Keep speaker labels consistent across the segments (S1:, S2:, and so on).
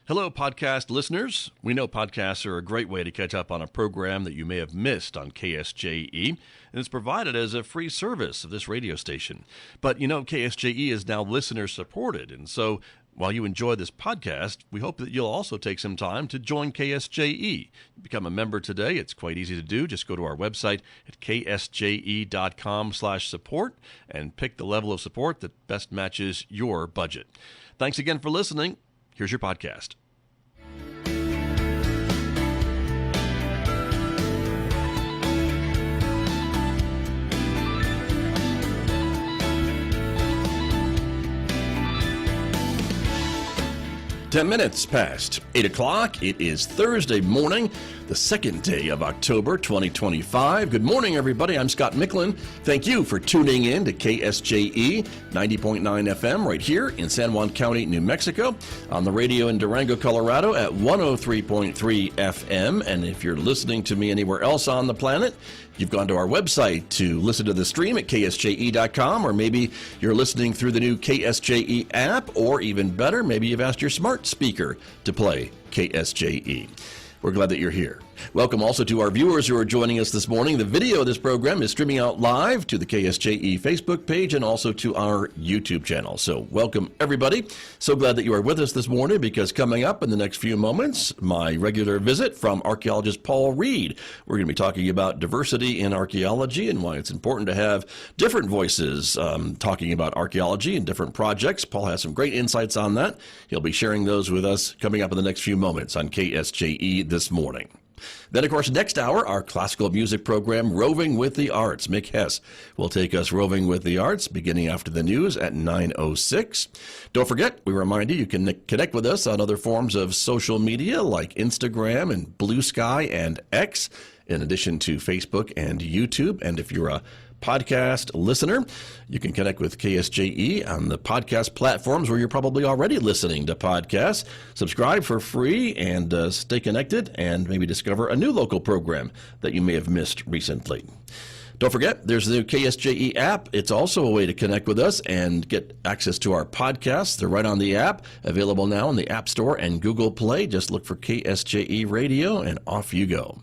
S1: Hello, podcast listeners. We know podcasts are a great way to catch up on a program that you may have missed on KSJE, and it's provided as a free service of this radio station. But you know, KSJE is now listener supported, and so while you enjoy this podcast, we hope that you'll also take some time to join KSJE. Become a member today. It's quite easy to do. Just go to our website at ksje.com/support and pick the level of support that best matches your budget. Thanks again for listening. Here's your podcast. 10 minutes past 8 o'clock. It is Thursday morning, the second day of October 2025. Good morning, everybody. I'm Scott Michlin. Thank you for tuning in to KSJE 90.9 FM right here in San Juan County, New Mexico, on the radio in Durango, Colorado at 103.3 FM. And if you're listening to me anywhere else on the planet, you've gone to our website to listen to the stream at ksje.com, or maybe you're listening through the new KSJE app, or even better, maybe you've asked your smart speaker to play KSJE. We're glad that you're here. Welcome also to our viewers who are joining us this morning. The video of this program is streaming out live to the KSJE Facebook page and also to our YouTube channel. So welcome, everybody. So glad that you are with us this morning, because coming up in the next few moments, my regular visit from archaeologist Paul Reed. We're going to be talking about diversity in archaeology and why it's important to have different voices talking about archaeology and different projects. Paul has some great insights on that. He'll be sharing those with us coming up in the next few moments on KSJE this morning. Then, of course, next hour, our classical music program, Roving with the Arts. Mick Hess will take us roving with the arts, beginning after the news at 9:06. Don't forget, we remind you can connect with us on other forms of social media like Instagram and Blue Sky and X, in addition to Facebook and YouTube. And if you're a podcast listener, you can connect with KSJE on the podcast platforms where you're probably already listening to podcasts. Subscribe for free and stay connected, and maybe discover a new local program that you may have missed recently. Don't forget, there's the new KSJE app. It's also a way to connect with us and get access to our podcasts. They're right on the app, available now in the App Store and Google Play. Just look for KSJE Radio and off you go.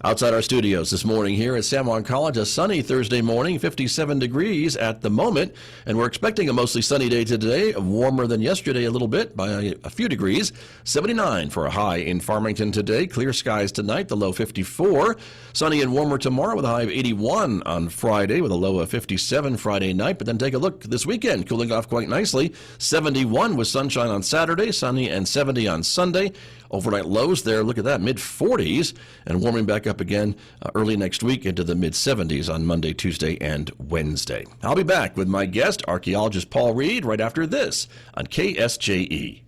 S1: Outside our studios this morning here at San Juan College, a sunny Thursday morning, 57 degrees at the moment, and we're expecting a mostly sunny day today, warmer than yesterday a little bit by a few degrees. 79 for a high in Farmington today, clear skies tonight, the low 54. Sunny and warmer tomorrow with a high of 81 on Friday with a low of 57 Friday night. But then take a look this weekend, cooling off quite nicely. 71 with sunshine on Saturday, sunny and 70 on Sunday. Overnight lows there, look at that, mid-40s, and warming back up again early next week into the mid-70s on Monday, Tuesday, and Wednesday. I'll be back with my guest, archaeologist Paul Reed, right after this on KSJE.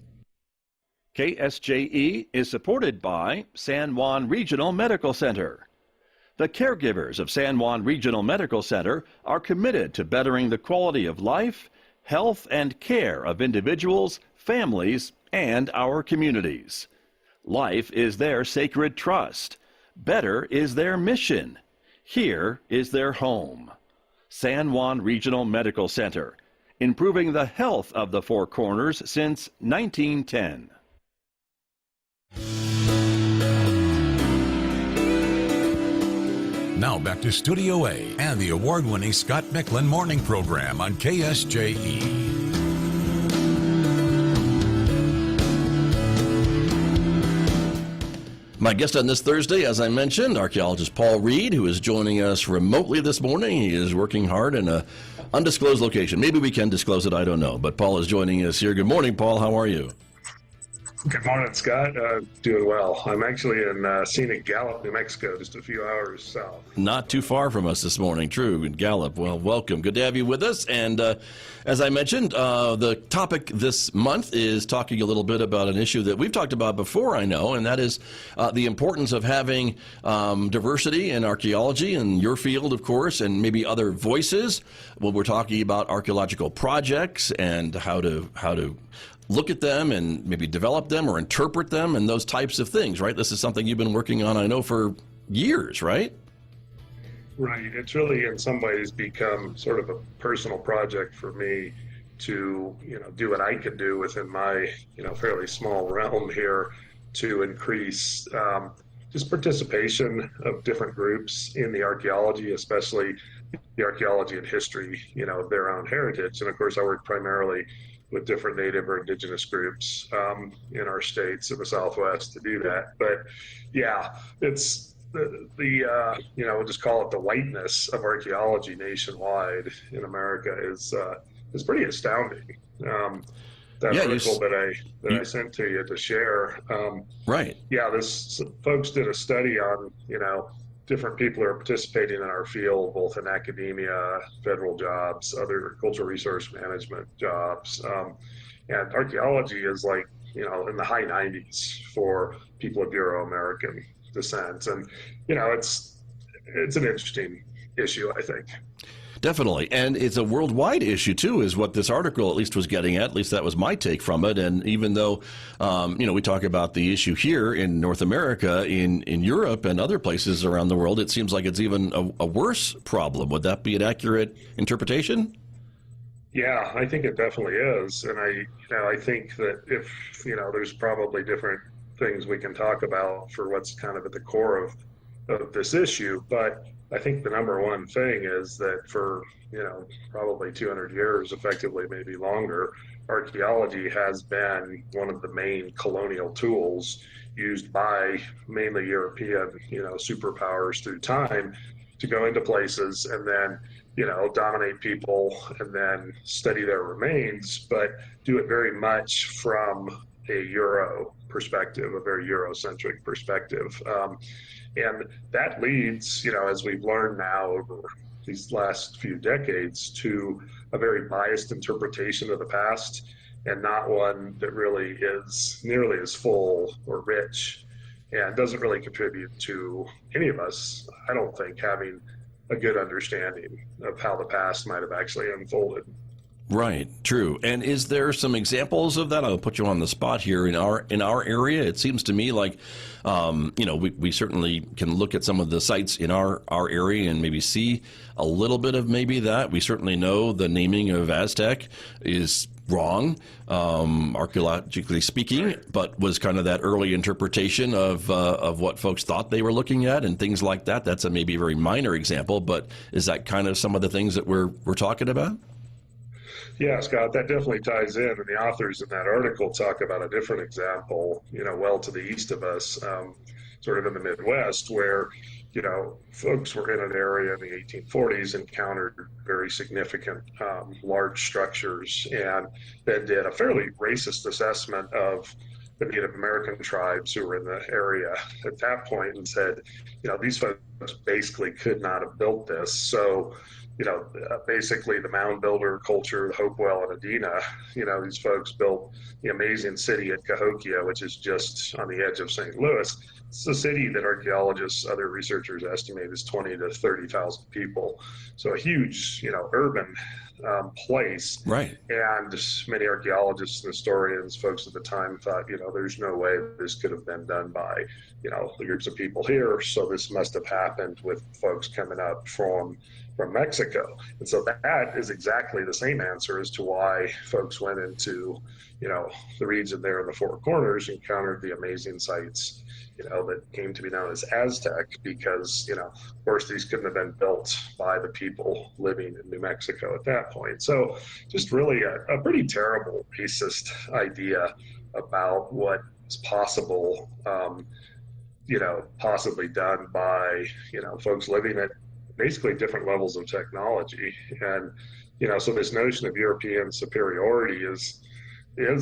S1: KSJE is supported by San Juan Regional Medical Center. The caregivers of San Juan Regional Medical Center are committed to bettering the quality of life, health, and care of individuals, families, and our communities. Life is their sacred trust. Better is their mission. Here is their home. San Juan Regional Medical Center, improving the health of the Four Corners since 1910.
S2: Now back to Studio A and the award-winning Scott Michlin morning program on KSJE.
S1: My guest on this Thursday, as I mentioned, archaeologist Paul Reed, who is joining us remotely this morning. He is working hard in an undisclosed location. Maybe we can disclose it, I don't know. But Paul is joining us here. Good morning, Paul. How are you?
S3: Good morning, Scott. Doing well. I'm actually in scenic Gallup, New Mexico, just a few hours south.
S1: Not too far from us this morning, true, in Gallup. Well, welcome. Good to have you with us. And as I mentioned, the topic this month is talking a little bit about an issue that we've talked about before, I know, and that is the importance of having diversity in archaeology, in your field, of course, and maybe other voices when we're talking about archaeological projects and how to look at them and maybe develop them or interpret them and those types of things, right? This is something you've been working on, I know, for years, right?
S3: Right. It's really in some ways become sort of a personal project for me to, do what I could do within my, fairly small realm here to increase just participation of different groups in the archaeology, especially the archaeology and history, of their own heritage. And of course, I work primarily with different native or indigenous groups in our states in the Southwest to do that. But yeah, it's we'll just call it the whiteness of archaeology nationwide in America is pretty astounding. That article that I sent to you to share.
S1: Right.
S3: Yeah, folks did a study on, different people who are participating in our field, both in academia, federal jobs, other cultural resource management jobs. And archaeology is like, in the high 90s for people of Euro-American descent. And, it's an interesting issue, I think.
S1: Definitely. And it's a worldwide issue, too, is what this article at least was getting at. At least that was my take from it. And even though, we talk about the issue here in North America, in Europe and other places around the world, it seems like it's even a worse problem. Would that be an accurate interpretation?
S3: Yeah, I think it definitely is. And I think that if, there's probably different things we can talk about for what's kind of at the core of this issue. But I think the number one thing is that for, probably 200 years, effectively, maybe longer, archaeology has been one of the main colonial tools used by mainly European, superpowers through time to go into places and then, dominate people and then study their remains, but do it very much from a Euro perspective, a very Eurocentric perspective. And that leads, as we've learned now over these last few decades, to a very biased interpretation of the past and not one that really is nearly as full or rich and doesn't really contribute to any of us, I don't think, having a good understanding of how the past might have actually unfolded.
S1: Right, true. And is there some examples of that? I'll put you on the spot here. In our area, it seems to me like, we certainly can look at some of the sites in our area and maybe see a little bit of maybe that. We certainly know the naming of Aztec is wrong, archaeologically speaking, but was kind of that early interpretation of what folks thought they were looking at and things like that. That's a maybe very minor example, but is that kind of some of the things that we're talking about?
S3: Yeah, Scott, that definitely ties in. And the authors in that article talk about a different example, well to the east of us, sort of in the Midwest, where, folks were in an area in the 1840s, encountered very significant large structures, and then did a fairly racist assessment of the Native American tribes who were in the area at that point and said, these folks basically could not have built this. So, basically the mound builder culture, the Hopewell and Adena, these folks built the amazing city at Cahokia, which is just on the edge of St. Louis. It's a city that archaeologists, other researchers estimate is 20 to 30,000 people. So a huge, urban place.
S1: Right.
S3: And many archaeologists and historians, folks at the time thought, there's no way this could have been done by, the groups of people here. So this must have happened with folks coming up from Mexico. And so that is exactly the same answer as to why folks went into, the region there in the Four Corners, encountered the amazing sites, that came to be known as Aztec, because, of course, these couldn't have been built by the people living in New Mexico at that point. So just really a pretty terrible racist idea about what is possible, possibly done by, folks living at basically different levels of technology. And, so this notion of European superiority is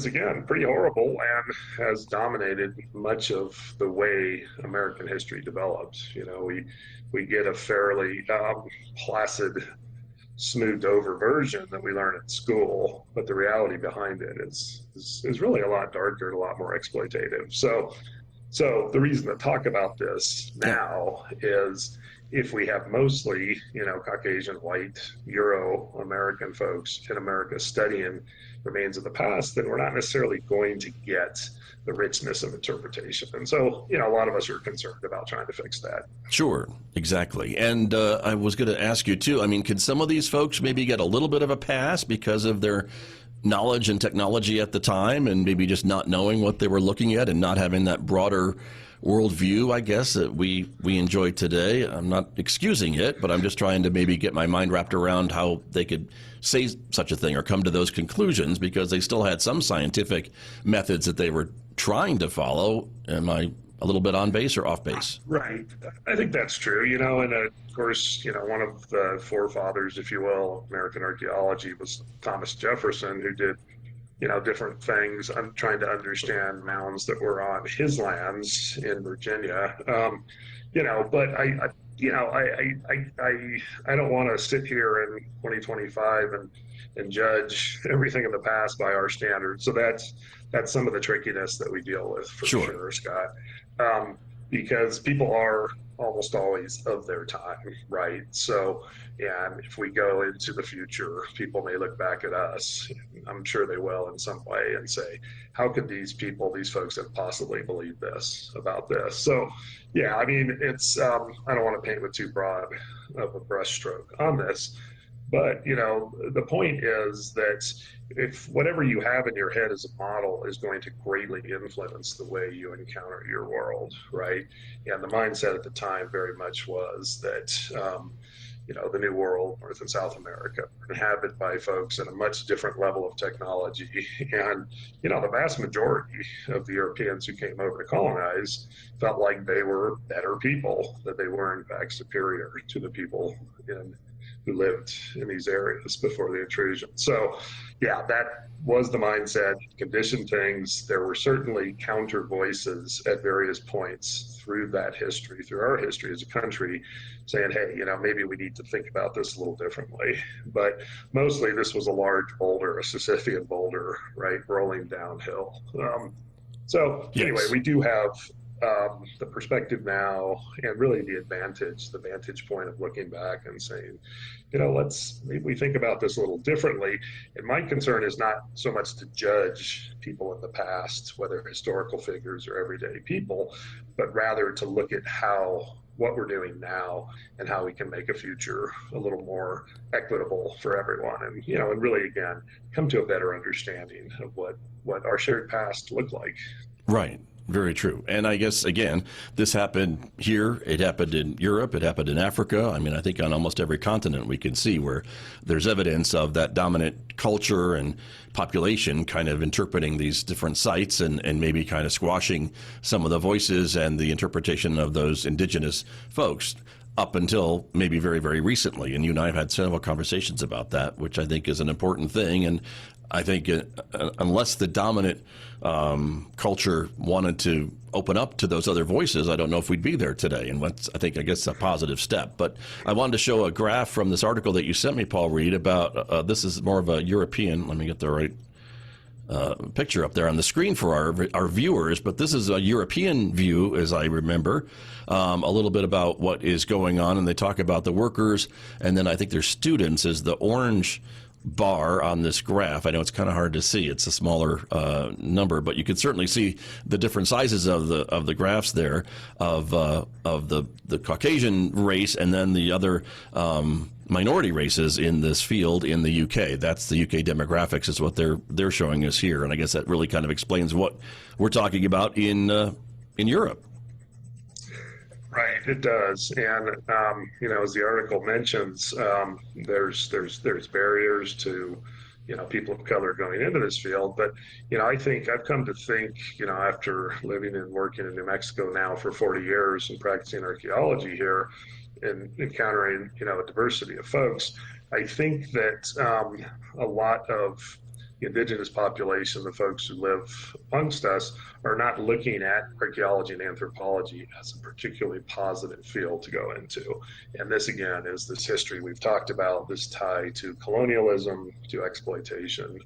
S3: again pretty horrible and has dominated much of the way American history develops. We get a fairly placid, smoothed over version that we learn at school, but the reality behind it is really a lot darker and a lot more exploitative. So the reason to talk about this now is if we have mostly, Caucasian, white, Euro-American folks in America studying remains of the past, then we're not necessarily going to get the richness of interpretation. And so, a lot of us are concerned about trying to fix that.
S1: Sure, exactly. And I was going to ask you, too, can some of these folks maybe get a little bit of a pass because of their knowledge and technology at the time, and maybe just not knowing what they were looking at and not having that broader worldview, I guess, that we enjoy today. I'm not excusing it, but I'm just trying to maybe get my mind wrapped around how they could say such a thing or come to those conclusions, because they still had some scientific methods that they were trying to follow. Am I a little bit on base or off base?
S3: Right. I think that's true, and of course, one of the forefathers, if you will, of American archaeology was Thomas Jefferson, who did, different things. I'm trying to understand mounds that were on his lands in Virginia. But I don't want to sit here in 2025 and judge everything in the past by our standards. So that's some of the trickiness that we deal with for sure, Scott. Because people are almost always of their time, right? So, and if we go into the future, people may look back at us, I'm sure they will in some way, and say, how could these folks have possibly believed this about this? So, yeah, I mean, it's, I don't want to paint with too broad of a brushstroke on this, but, the point is that if whatever you have in your head as a model is going to greatly influence the way you encounter your world, right? And the mindset at the time very much was that, the New World, North and South America, were inhabited by folks at a much different level of technology. And, the vast majority of the Europeans who came over to colonize felt like they were better people, that they were in fact superior to the people who lived in these areas before the intrusion. So, yeah, that was the mindset, conditioned things. There were certainly counter voices at various points through that history, through our history as a country, saying, hey, maybe we need to think about this a little differently. But mostly this was a large boulder, a Sisyphean boulder, right, rolling downhill. Anyway, we do have the perspective now, and really the vantage point of looking back and saying, maybe we think about this a little differently. And my concern is not so much to judge people in the past, whether historical figures or everyday people, but rather to look at what we're doing now and how we can make a future a little more equitable for everyone. And, and really, again, come to a better understanding of what our shared past looked like.
S1: Right. Very true. And I guess, again, this happened here. It happened in Europe. It happened in Africa. I mean, I think on almost every continent we can see where there's evidence of that dominant culture and population kind of interpreting these different sites and maybe kind of squashing some of the voices and the interpretation of those indigenous folks up until maybe very, very recently. And you and I have had several conversations about that, which I think is an important thing. And I think unless the dominant culture wanted to open up to those other voices, I don't know if we'd be there today. And I guess a positive step. But I wanted to show a graph from this article that you sent me, Paul Reed, about this is more of a European. Let me get the right picture up there on the screen for our viewers. But this is a European view, as I remember, a little bit about what is going on. And they talk about the workers. And then I think their students is the orange bar on this graph. I know it's kind of hard to see. It's a smaller number, but you can certainly see the different sizes of the graphs there of the Caucasian race and then the other minority races in this field in the UK. That's the UK demographics is what they're showing us here, and I guess that really kind of explains what we're talking about in Europe.
S3: Right, it does, and as the article mentions, there's barriers to people of color going into this field, but I think I've come to think after living and working in New Mexico now for 40 years and practicing archaeology here and encountering a diversity of folks, I think that a lot of the indigenous population, the folks who live amongst us, are not looking at archaeology and anthropology as a particularly positive field to go into. And this, again, is this history we've talked about, this tie to colonialism, to exploitation.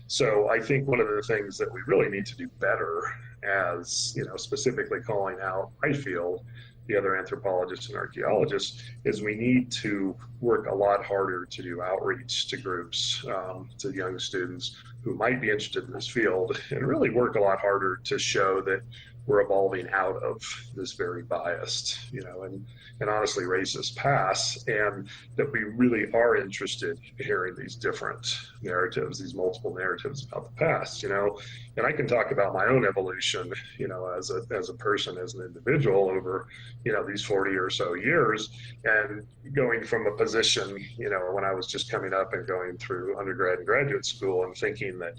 S3: So I think one of the things that we really need to do better as, specifically calling out my field, the other anthropologists and archaeologists, is we need to work a lot harder to do outreach to groups, to young students who might be interested in this field, and really work a lot harder to show that we're evolving out of this very biased, and honestly racist past, and that we really are interested in hearing these different narratives, these multiple narratives about the past, and I can talk about my own evolution, as a person, as an individual over, these 40 or so years, and going from a position, when I was just coming up and going through undergrad and graduate school and thinking that,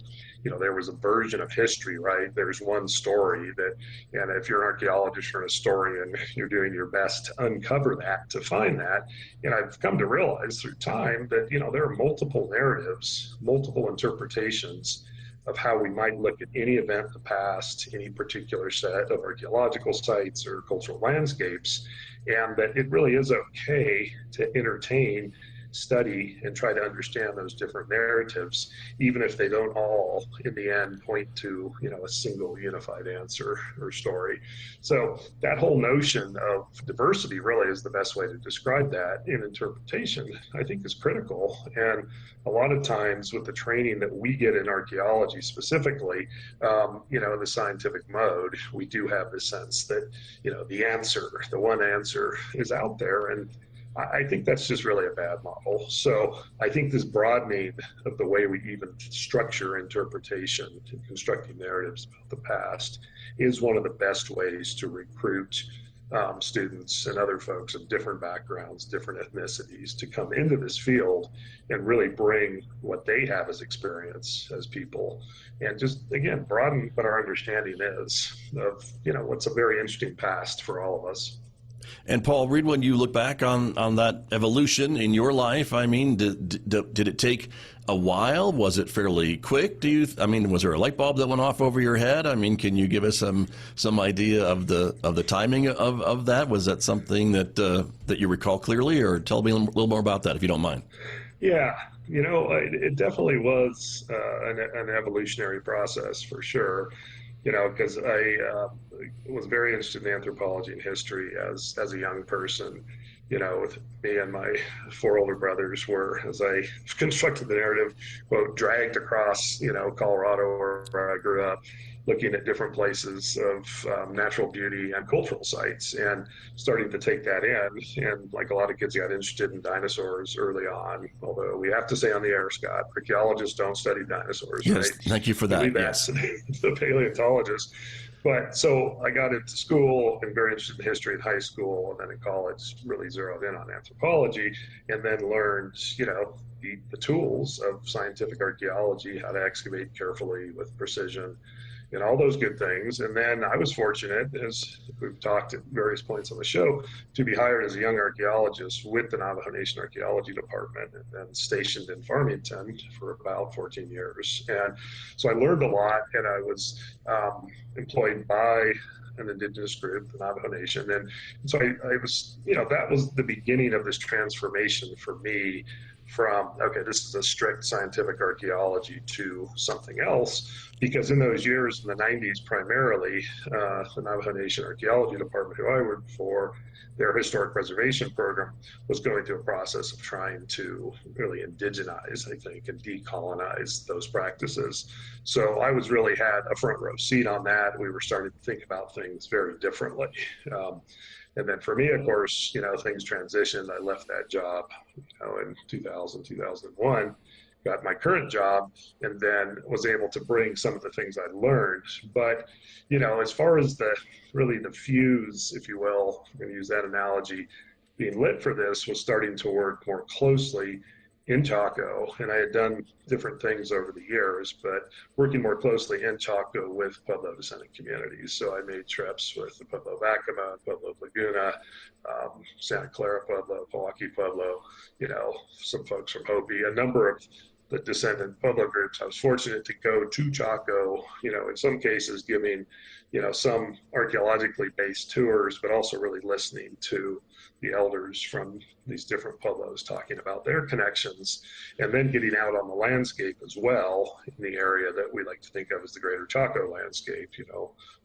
S3: there was a version of history, right? There's one story that, and if you're an archaeologist or a historian, you're doing your best to uncover that, to find that. And I've come to realize through time that, there are multiple narratives, multiple interpretations of how we might look at any event in the past, any particular set of archaeological sites or cultural landscapes, and that it really is okay to entertain, study, and try to understand those different narratives, even if they don't all, in the end, point to, a single unified answer or story. So that whole notion of diversity really is the best way to describe that in interpretation, I think, is critical. And a lot of times with the training that we get in archaeology specifically, in the scientific mode, we do have the sense that, the one answer is out there. And I think that's just really a bad model. So I think this broadening of the way we even structure interpretation and constructing narratives about the past is one of the best ways to recruit students and other folks of different backgrounds, different ethnicities, to come into this field and really bring what they have as experience as people, and just, again, broaden what our understanding is of, what's a very interesting past for all of us.
S1: And Paul, Reed, when you look back on that evolution in your life, I mean, did it take a while? Was it fairly quick? Was there a light bulb that went off over your head? I mean, can you give us some idea of the timing of that? Was that something that you recall clearly, or tell me a little more about that, if you don't mind?
S3: Yeah, it definitely was an evolutionary process for sure. Because I was very interested in anthropology and history as a young person. With me and my 4 older brothers were, as I constructed the narrative, quote, dragged across, Colorado, where I grew up, looking at different places of natural beauty and cultural sites, and starting to take that in. And like a lot of kids, got interested in dinosaurs early on, although we have to say on the air, Scott, archaeologists don't study dinosaurs,
S1: yes,
S3: right?
S1: Thank you for that.
S3: Yes. The paleontologists. But so I got into school and very interested in history in high school, and then in college really zeroed in on anthropology, and then learned, the tools of scientific archaeology, how to excavate carefully with precision, and all those good things. And then I was fortunate, as we've talked at various points on the show, to be hired as a young archaeologist with the Navajo Nation Archaeology Department, and stationed in Farmington for about 14 years. And so I learned a lot, and I was employed by an indigenous group, the Navajo Nation. And so I was, that was the beginning of this transformation for me from, okay, this is a strict scientific archaeology, to something else. Because in those years, in the 90s primarily, the Navajo Nation Archaeology Department, who I worked for, their historic preservation program was going through a process of trying to really indigenize, I think, and decolonize those practices. So I was really had a front row seat on that. We were starting to think about things very differently. And then for me, of course, things transitioned. I left that job, in 2000, 2001, got my current job, and then was able to bring some of the things I learned. But, as far as the fuse, if you will, I'm going to use that analogy, being lit for this was starting to work more closely in Chaco. And I had done different things over the years, but working more closely in Chaco with Pueblo descendant communities. So I made trips with the Pueblo Vacama, Pueblo Laguna, Santa Clara Pueblo, Milwaukee Pueblo, some folks from Hopi, a number of the descendant Pueblo groups. I was fortunate to go to Chaco, in some cases giving, some archaeologically based tours, but also really listening to the elders from these different Pueblos talking about their connections, and then getting out on the landscape as well in the area that we like to think of as the greater Chaco landscape,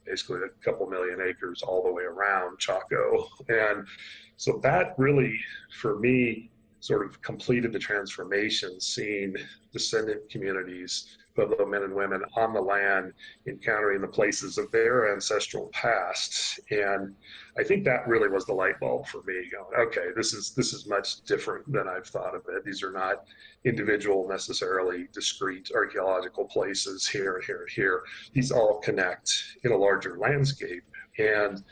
S3: basically a couple million acres all the way around Chaco. And so that really, for me, sort of completed the transformation, seeing descendant communities Pueblo men and women on the land, encountering the places of their ancestral past. And I think that really was the light bulb for me, going, okay, this is much different than I've thought of it. These are not individual, necessarily discrete archaeological places here and here and here. These all connect in a larger landscape. And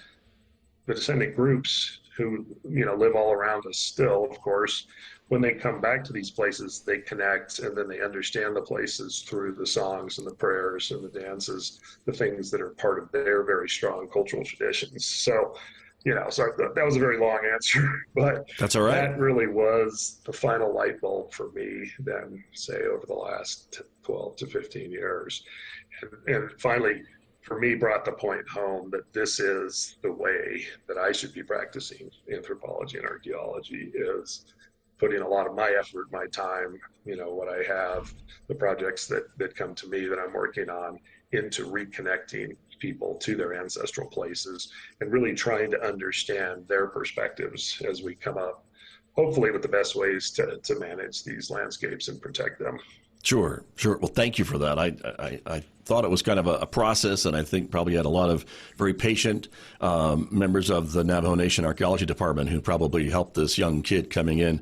S3: the descendant groups who live all around us still, of course, when they come back to these places, they connect, and then they understand the places through the songs and the prayers and the dances, the things that are part of their very strong cultural traditions. So, sorry, that was a very long answer, but
S1: that's all right.
S3: That really was the final light bulb for me then, say, over the last 12 to 15 years. And finally, for me, brought the point home that this is the way that I should be practicing anthropology and archaeology, is putting a lot of my effort, my time, what I have, the projects that come to me that I'm working on, into reconnecting people to their ancestral places and really trying to understand their perspectives as we come up, hopefully with the best ways to manage these landscapes and protect them.
S1: Sure. Well, thank you for that. I thought it was kind of a process, and I think probably had a lot of very patient members of the Navajo Nation Archaeology Department who probably helped this young kid coming in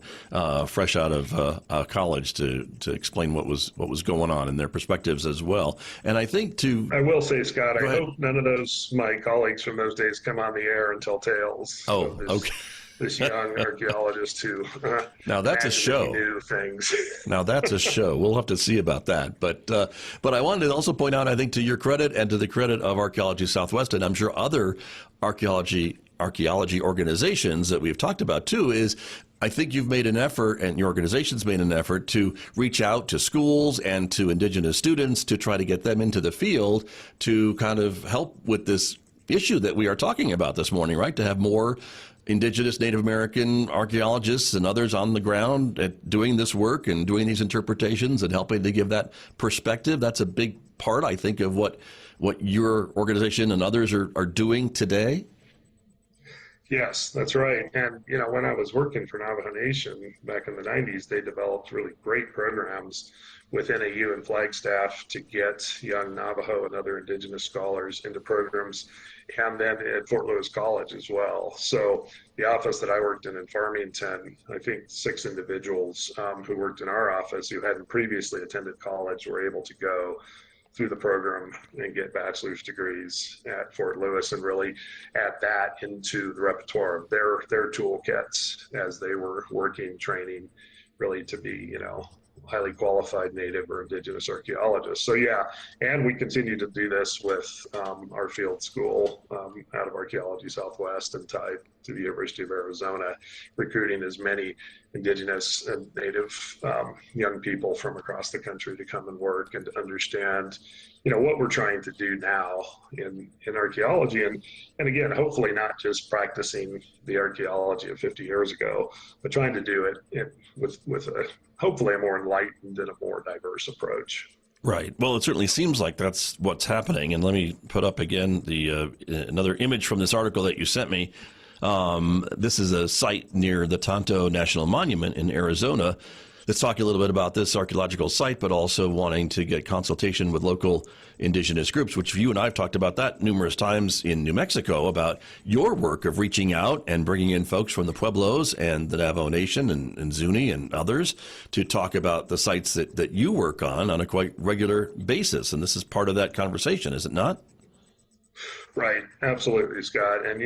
S1: fresh out of college to explain what was going on and their perspectives as well. And I think I
S3: will say, Scott, I hope none of my colleagues from those days come on the air and tell tales.
S1: Oh, okay.
S3: This young archaeologist who
S1: now that's a show.
S3: Knew things.
S1: Now that's a show. We'll have to see about that. But I wanted to also point out, I think, to your credit and to the credit of Archaeology Southwest, and I'm sure other archaeology organizations that we've talked about too, is I think you've made an effort, and your organization's made an effort, to reach out to schools and to Indigenous students to try to get them into the field to kind of help with this issue that we are talking about this morning, right? To have more Indigenous, Native American archaeologists and others on the ground at doing this work and doing these interpretations and helping to give that perspective. That's a big part, I think, of what your organization and others are doing today.
S3: Yes, that's right. And, when I was working for Navajo Nation back in the 90s, they developed really great programs with NAU and Flagstaff to get young Navajo and other Indigenous scholars into programs, and then at Fort Lewis College as well. So the office that I worked in Farmington, I think 6 individuals who worked in our office who hadn't previously attended college were able to go through the program and get bachelor's degrees at Fort Lewis, and really add that into the repertoire of their toolkits as they were working, training, really to be, highly qualified Native or Indigenous archaeologists. So yeah, and we continue to do this with our field school out of Archaeology Southwest and tied to the University of Arizona, recruiting as many Indigenous and Native young people from across the country to come and work and to understand, what we're trying to do now in archaeology. And again, hopefully not just practicing the archaeology of 50 years ago, but trying to do it with hopefully a more enlightened and a more diverse approach.
S1: Right. Well, it certainly seems like that's what's happening. And let me put up again another image from this article that you sent me. This is a site near the Tonto National Monument in Arizona. Let's talk a little bit about this archaeological site, but also wanting to get consultation with local Indigenous groups, which you and I have talked about that numerous times in New Mexico, about your work of reaching out and bringing in folks from the Pueblos and the Navajo Nation and Zuni and others to talk about the sites that you work on a quite regular basis. And this is part of that conversation, is it not?
S3: Right. Absolutely, Scott. And,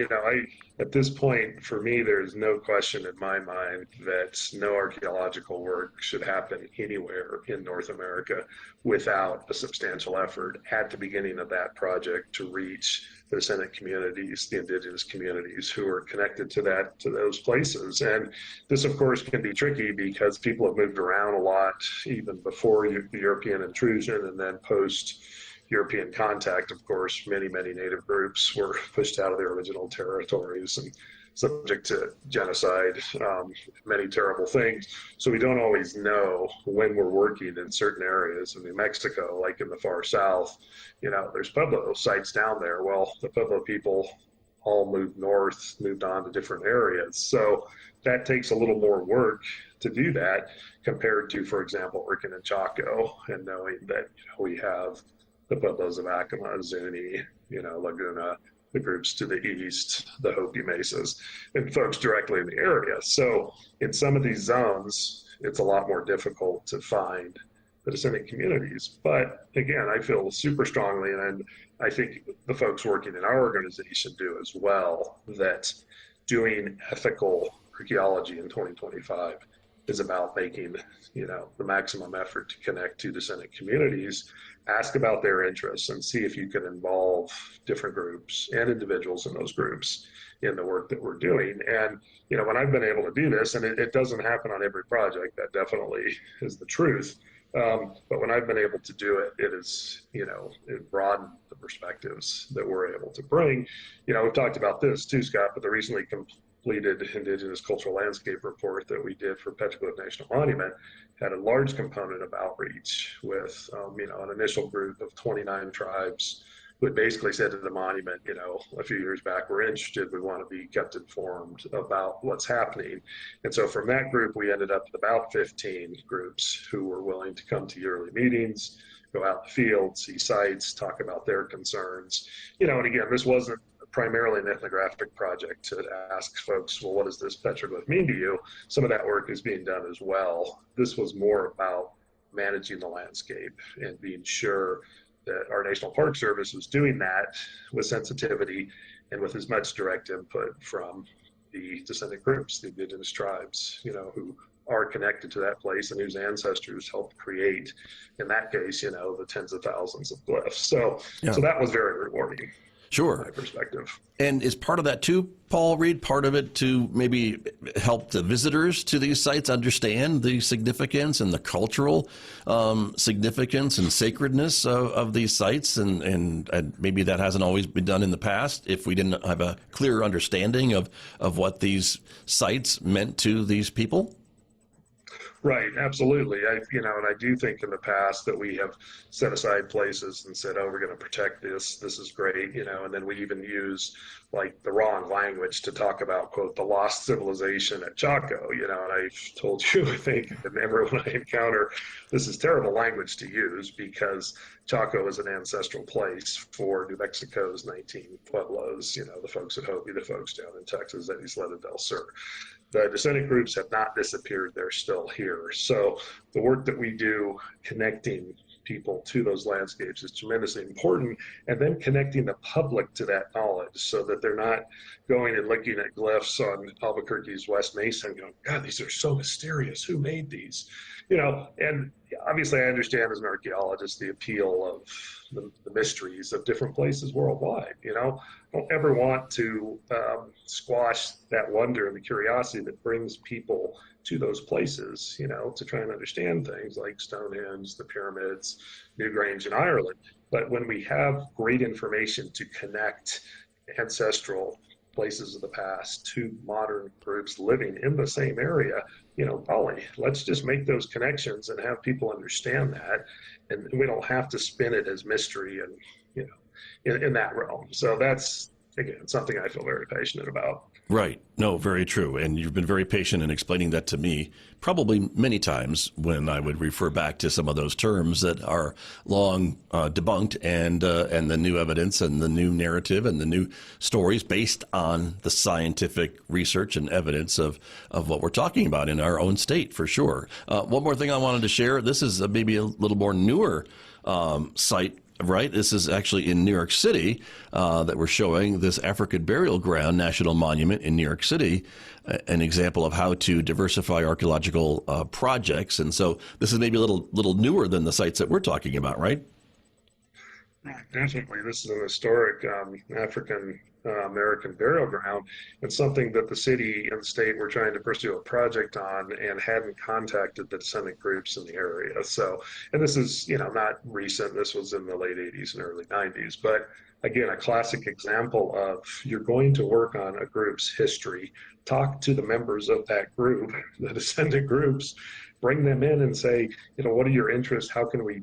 S3: at this point, for me, there's no question in my mind that no archaeological work should happen anywhere in North America without a substantial effort at the beginning of that project to reach the descendant communities, the Indigenous communities who are connected to those places. And this, of course, can be tricky because people have moved around a lot, even before the European intrusion, and then post European contact. Of course, many Native groups were pushed out of their original territories and subject to genocide, many terrible things. So we don't always know when we're working in certain areas in New Mexico, like in the far south, there's Pueblo sites down there. Well, the Pueblo people all moved north, moved on to different areas. So that takes a little more work to do that compared to, for example, working in Chaco and knowing that we have the Pueblos of Acoma, Zuni, Laguna, the groups to the east, the Hopi Mesas, and folks directly in the area. So in some of these zones, it's a lot more difficult to find the descendant communities. But again, I feel super strongly, and I think the folks working in our organization do as well, that doing ethical archaeology in 2025 is about making, the maximum effort to connect to descendant communities, ask about their interests, and see if you can involve different groups and individuals in those groups in the work that we're doing. And, when I've been able to do this, and it doesn't happen on every project, that definitely is the truth. But when I've been able to do it, it is, it broadened the perspectives that we're able to bring. We've talked about this too, Scott, but the recently completed Indigenous Cultural Landscape report that we did for Petrified National Monument had a large component of outreach with, an initial group of 29 tribes who had basically said to the monument, a few years back, we're interested, we want to be kept informed about what's happening. And so from that group, we ended up with about 15 groups who were willing to come to yearly meetings, go out in the field, see sites, talk about their concerns. And again, this wasn't primarily an ethnographic project to ask folks, well, what does this petroglyph mean to you? Some of that work is being done as well. This was more about managing the landscape and being sure that our National Park Service was doing that with sensitivity and with as much direct input from the descendant groups, the indigenous tribes, who are connected to that place and whose ancestors helped create, in that case, the tens of thousands of glyphs. So that was very rewarding.
S1: Sure.
S3: From my perspective.
S1: And is part of that too, Paul Reed, part of it to maybe help the visitors to these sites understand the significance and the cultural significance and sacredness of these sites? And maybe that hasn't always been done in the past if we didn't have a clear understanding of what these sites meant to these people?
S3: Right, absolutely. And I do think in the past that we have set aside places and said, oh, we're going to protect this. This is great, and then we even use like the wrong language to talk about, quote, the lost civilization at Chaco, and I've told you, I think, and everyone I encounter, this is terrible language to use because Chaco is an ancestral place for New Mexico's 19 Pueblos, the folks at Hopi, the folks down in Texas at Isleta del Sur. The descendant groups have not disappeared. They're still here. So the work that we do connecting people to those landscapes is tremendously important, and then connecting the public to that knowledge so that they're not going and looking at glyphs on Albuquerque's West Mesa and going, God, these are so mysterious. Who made these? And obviously I understand as an archaeologist the appeal of the mysteries of different places worldwide. Don't ever want to squash that wonder and the curiosity that brings people to those places, to try and understand things like Stonehenge, the pyramids, Newgrange in Ireland. But when we have great information to connect ancestral places of the past to modern groups living in the same area, golly, let's just make those connections and have people understand that. And we don't have to spin it as mystery and, in that realm. So that's, again, something I feel very passionate about.
S1: Right. No, very true. And you've been very patient in explaining that to me, probably many times when I would refer back to some of those terms that are long debunked and the new evidence and the new narrative and the new stories based on the scientific research and evidence of what we're talking about in our own state, for sure. One more thing I wanted to share. This is maybe a little more newer site. Right. This is actually in New York City that we're showing this African Burial Ground National Monument in New York City, an example of how to diversify archaeological projects. And so this is maybe a little newer than the sites that we're talking about, right?
S3: Definitely. This is an historic African American burial ground, and something that the city and the state were trying to pursue a project on and hadn't contacted the descendant groups in the area. So, and this is, not recent. This was in the late 80s and early 90s. But again, a classic example of you're going to work on a group's history, talk to the members of that group, the descendant groups, bring them in and say, what are your interests? How can we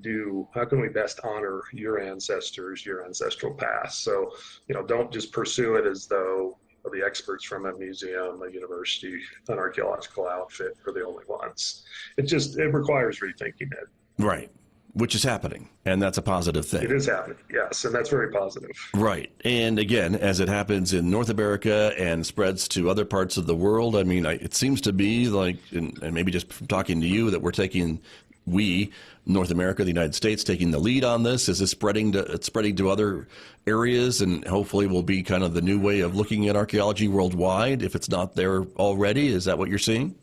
S3: best honor your ancestors, your ancestral past? So, don't just pursue it as though the experts from a museum, a university, an archaeological outfit are the only ones. It requires rethinking it.
S1: Right. Which is happening, and that's a positive thing.
S3: It is happening, yes, and that's very positive.
S1: Right. And again, as it happens in North America and spreads to other parts of the world, I mean, it seems to be like, and maybe just from talking to you, that North America, the United States, taking the lead on this. Is this spreading to other areas, and hopefully will be kind of the new way of looking at archaeology worldwide, if it's not there already? Is that what you're seeing?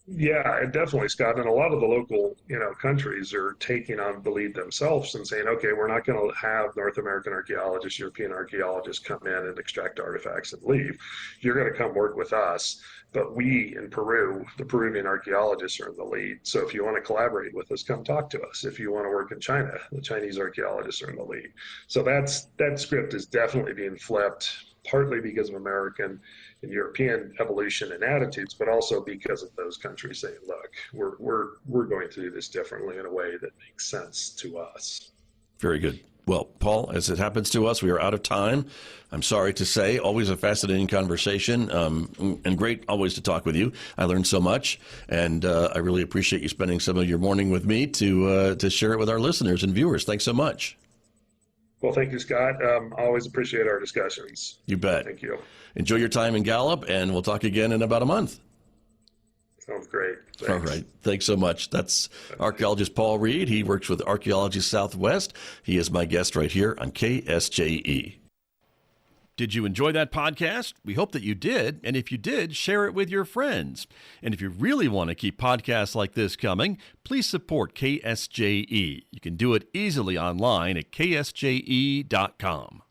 S3: Yeah, definitely, Scott. And a lot of the local, countries are taking on the lead themselves and saying, okay, we're not going to have North American archaeologists, European archaeologists come in and extract artifacts and leave. You're going to come work with us. But we in Peru, the Peruvian archaeologists are in the lead. So if you want to collaborate with us, come talk to us. If you want to work in China, the Chinese archaeologists are in the lead. So that script is definitely being flipped, partly because of American and European evolution and attitudes, but also because of those countries saying, look, we're going to do this differently in a way that makes sense to us.
S1: Very good. Well, Paul, as it happens to us, we are out of time. I'm sorry to say, always a fascinating conversation, and great always to talk with you. I learned so much, and I really appreciate you spending some of your morning with me to share it with our listeners and viewers. Thanks so much.
S3: Well, thank you, Scott. Always appreciate our discussions.
S1: You bet.
S3: Thank you.
S1: Enjoy your time in Gallup, and we'll talk again in about a month.
S3: Sounds great. Thanks.
S1: All right. Thanks so much. That's archaeologist Paul Reed. He works with Archaeology Southwest. He is my guest right here on KSJE. Did you enjoy that podcast? We hope that you did. And if you did, share it with your friends. And if you really want to keep podcasts like this coming, please support KSJE. You can do it easily online at ksje.com.